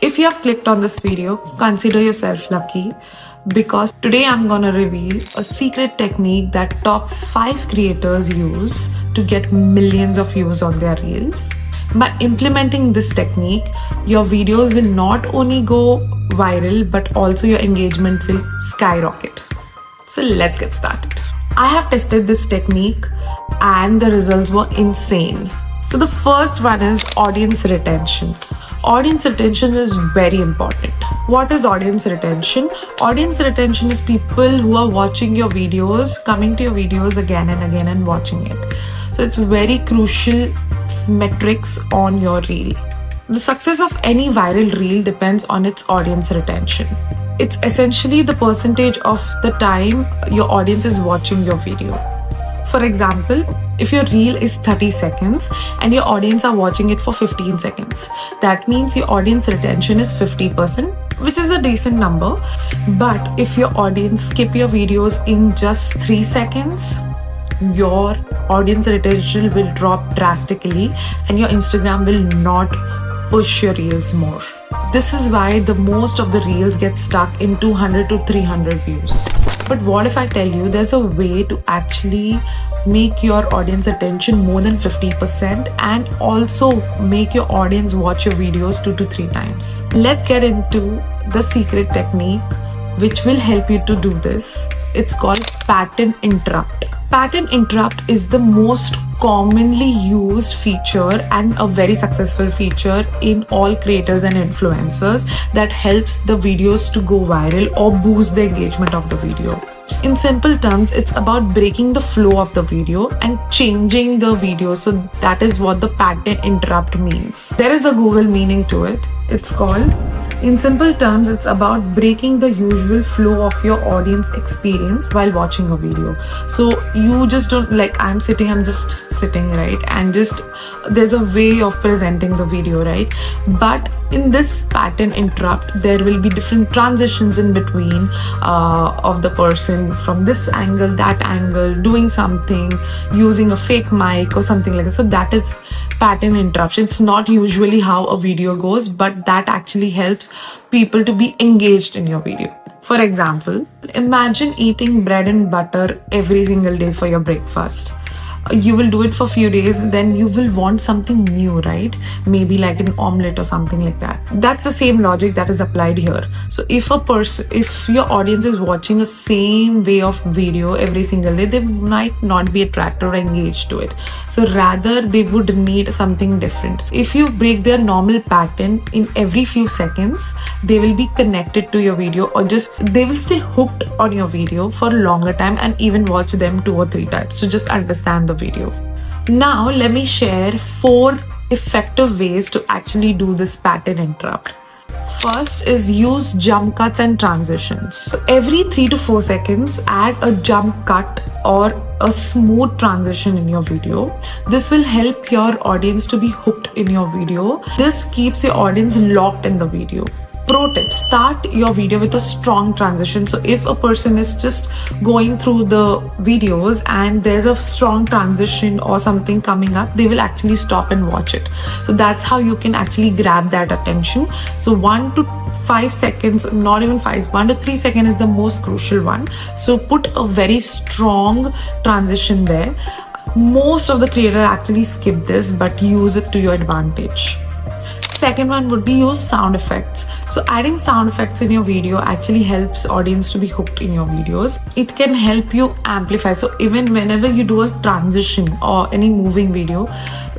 If you have clicked on this video, consider yourself lucky because today I'm gonna reveal a secret technique that top 5 creators use to get millions of views on their reels. By implementing this technique, your videos will not only go viral but also your engagement will skyrocket. So let's get started. I have tested this technique and the results were insane. So the first one is audience retention. Audience retention is very important. What is audience retention? Audience retention is people who are watching your videos, coming to your videos again and again and watching it. So it's very crucial metrics on your reel. The success of any viral reel depends on its audience retention. It's essentially the percentage of the time your audience is watching your video. For example, if your reel is 30 seconds and your audience are watching it for 15 seconds, that means your audience retention is 50%, which is a decent number. But if your audience skip your videos in just 3 seconds, your audience retention will drop drastically and your Instagram will not push your reels more. This is why the most of the reels get stuck in 200 to 300 views. But what if I tell you there's a way to actually make your audience attention more than 50% and also make your audience watch your videos 2 to 3 times? Let's get into the secret technique which will help you to do this. It's called pattern interrupt. Pattern interrupt is the most commonly used feature and a very successful feature in all creators and influencers that helps the videos to go viral or boost the engagement of the video. In simple terms, it's about breaking the flow of the video and changing the video. So that is what the pattern interrupt means. There is a Google meaning to it. It's called, in simple terms, it's about breaking the usual flow of your audience experience while watching a video. So you just don't, like I'm just sitting, right? And just there's a way of presenting the video, right? But in this pattern interrupt, there will be different transitions in between of the person from this angle, that angle, doing something, using a fake mic or something like that. So that is pattern interruption. It's not usually how a video goes, but that actually helps people to be engaged in your video. For example, imagine eating bread and butter every single day for your breakfast. You will do it for a few days and then you will want something new, right? Maybe like an omelette or something like that. That's the same logic that is applied here. So if your audience is watching the same way of video every single day, they might not be attracted or engaged to it. So rather they would need something different. So if you break their normal pattern in every few seconds, they will be connected to your video or just they will stay hooked on your video for a longer time and even watch them 2 or 3 times. So just understand the video. Now let me share 4 effective ways to actually do this pattern interrupt. First is use jump cuts and transitions. So every 3 to 4 seconds, add a jump cut or a smooth transition in your video. This will help your audience to be hooked in your video. This keeps your audience locked in the video. Pro tip, start your video with a strong transition. So if a person is just going through the videos and there's a strong transition or something coming up, they will actually stop and watch it. So that's how you can actually grab that attention. So 1 to 5 seconds, not even 5, 1 to 3 seconds is the most crucial one. So put a very strong transition there. Most of the creators actually skip this, but use it to your advantage. Second one would be use sound effects. So adding sound effects in your video actually helps audience to be hooked in your videos. It can help you amplify. So even whenever you do a transition or any moving video,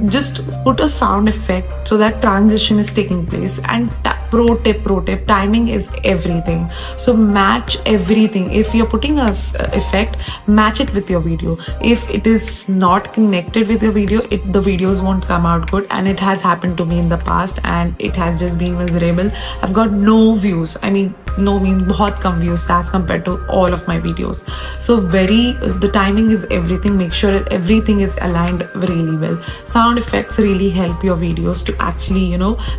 just put a sound effect so that transition is taking place. And pro tip, timing is everything. So match everything. If you're putting a effect, match it with your video. If it is not connected with your video, the videos won't come out good. And it has happened to me in the past and it has just been miserable. I've got no views. I mean, no means बहुत कम views as compared to all of my videos. So the timing is everything. Make sure that everything is aligned really well. Sound effects really help your videos to actually,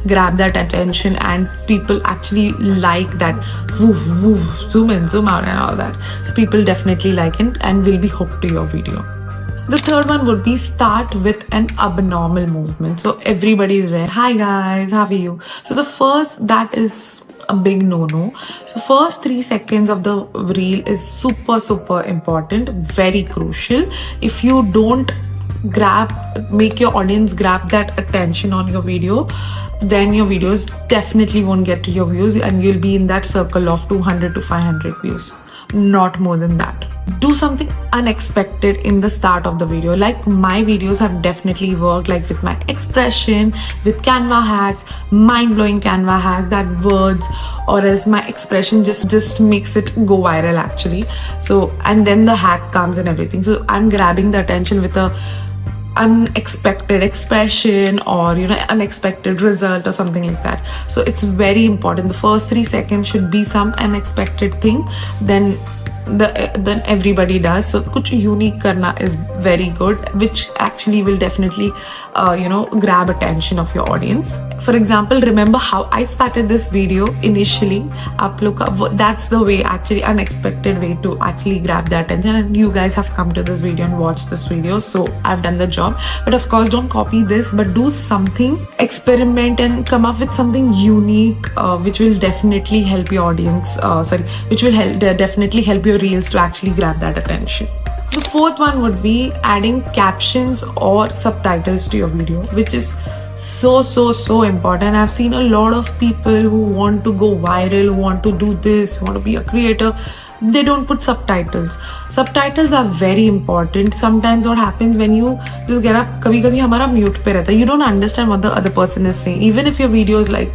grab that attention, and people actually like that woof woof, zoom in, zoom out and all that. So people definitely like it and will be hooked to your video. The third one would be start with an abnormal movement. So everybody is there. Hi guys, how are you? So the first, that is a big no-no. So first 3 seconds of the reel is super important, very crucial. If you don't make your audience grab that attention on your video, then your videos definitely won't get to your views and you'll be in that circle of 200 to 500 views, not more than that. Do something unexpected in the start of the video. Like my videos have definitely worked, like with my expression, with Canva hacks, mind-blowing Canva hacks, that words or else my expression just makes it go viral actually. So, and then the hack comes and everything. So I'm grabbing the attention with a unexpected expression or unexpected result or something like that. So it's very important. The first 3 seconds should be some unexpected thing, then everybody does. So kuch unique karna is very good, which actually will definitely grab attention of your audience. For example, remember how I started this video initially. That's the way, actually unexpected way to actually grab the attention, and you guys have come to this video and watched this video, so I've done the job. But of course, don't copy this, but do something, experiment and come up with something unique, which will definitely help your audience, which will definitely help your reels to actually grab that attention. The fourth one would be adding captions or subtitles to your video, which is so important. I've seen a lot of people who want to go viral, who want to do this, want to be a creator, they don't put subtitles. Subtitles are very important. Sometimes what happens when you just get up, kabhi hamara mute pe rehta, you don't understand what the other person is saying. Even if your video is like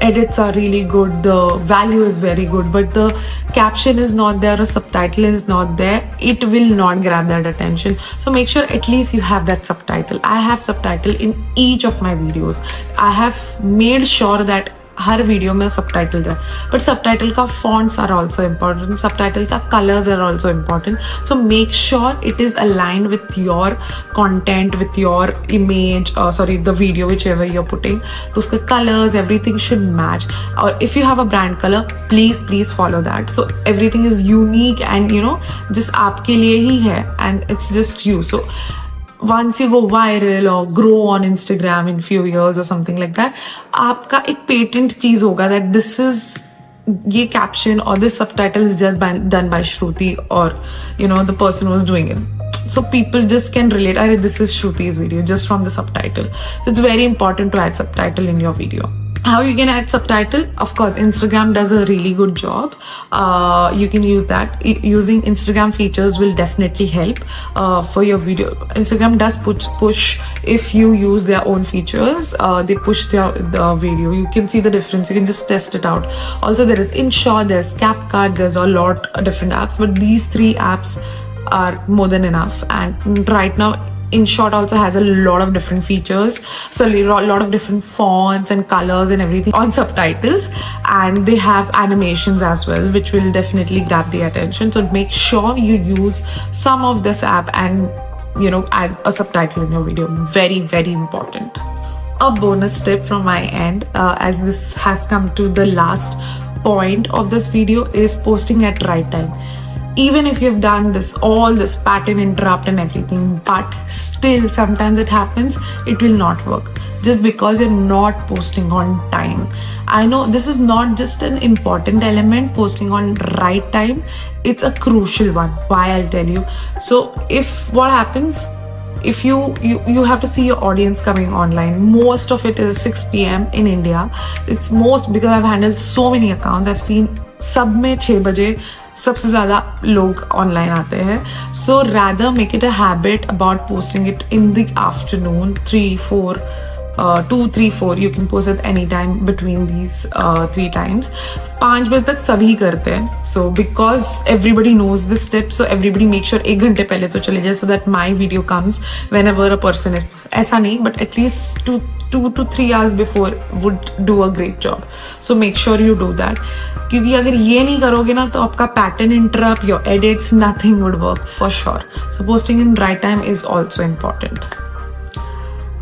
edits are really good, the value is very good, but the caption is not there, a subtitle is not there, it will not grab that attention. So make sure at least you have that subtitle. I have subtitle in each of my videos. I have made sure that her video में subtitle है, but subtitle का fonts are also important, subtitle का colors are also important. So make sure it is aligned with your content, with your image, the video whichever you're putting. तो उसके colors, everything should match. Or if you have a brand color, please follow that. So everything is unique and just आपके लिए ही है and it's just you. So once you go viral or grow on Instagram in few years or something like that, आपका एक patent चीज होगा that this is ये caption or this subtitle is just done by Shruti or the person who was doing it. So people just can relate, this is Shruti's video just from the subtitle. So it's very important to add subtitle in your video. How you can add subtitle? Of course, Instagram does a really good job. You can use that. Using Instagram features will definitely help for your video. Instagram does push if you use their own features. They push the video. You can see the difference. You can just test it out. Also, there is InShot, there's CapCut, there's a lot of different apps. But these 3 apps are more than enough. And right now, InShot also has a lot of different features, so a lot of different fonts and colors and everything on subtitles, and they have animations as well, which will definitely grab the attention. So make sure you use some of this app and add a subtitle in your video. Very important. A bonus tip from my end, as this has come to the last point of this video, is posting at right time. Even if you've done all this pattern interrupt and everything, but still sometimes it happens, it will not work just because you're not posting on time. I know this is not just an important element, posting on right time, it's a crucial one. Why? I'll tell you. So what happens, if you have to see your audience coming online, most of it is 6 p.m. in India. It's most because I've handled so many accounts. I've seen सब में 6 बजे सबसे ज़्यादा लोग online आते हैं. So rather make it a habit about posting it in the afternoon, 2, 3, 4. You can post at any time between these 3 times. 5 बजे तक सभी करते हैं. So because everybody knows this tip, so everybody make sure 1 घंटे पहले तो चले जाए, so that my video comes whenever a person is. ऐसा नहीं, but at least 2 to 3 hours before would do a great job. So make sure you do that. क्योंकि अगर ये नहीं करोगे ना, तो आपका pattern interrupt, your edits, nothing would work for sure. So posting in right time is also important.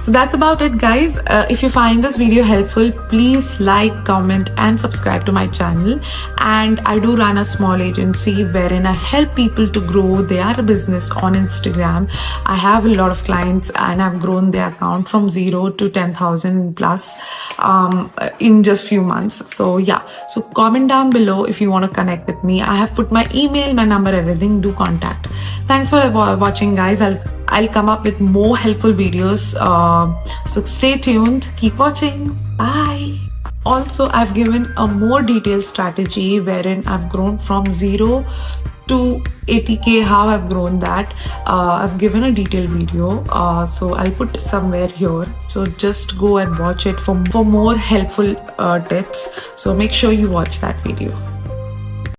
So that's about it, guys. If you find this video helpful, please like, comment, and subscribe to my channel. And I do run a small agency wherein I help people to grow their business on Instagram. I have a lot of clients and I've grown their account from 0 to 10,000 plus in just few months. So yeah, so comment down below if you want to connect with me. I have put my email, my number, everything. Do contact. Thanks for watching, guys. I'll come up with more helpful videos. So stay tuned. Keep watching. Bye. Also, I've given a more detailed strategy wherein I've grown from 0 to 80k, how I've grown that. I've given a detailed video. So I'll put it somewhere here. So just go and watch it for more helpful tips. So make sure you watch that video.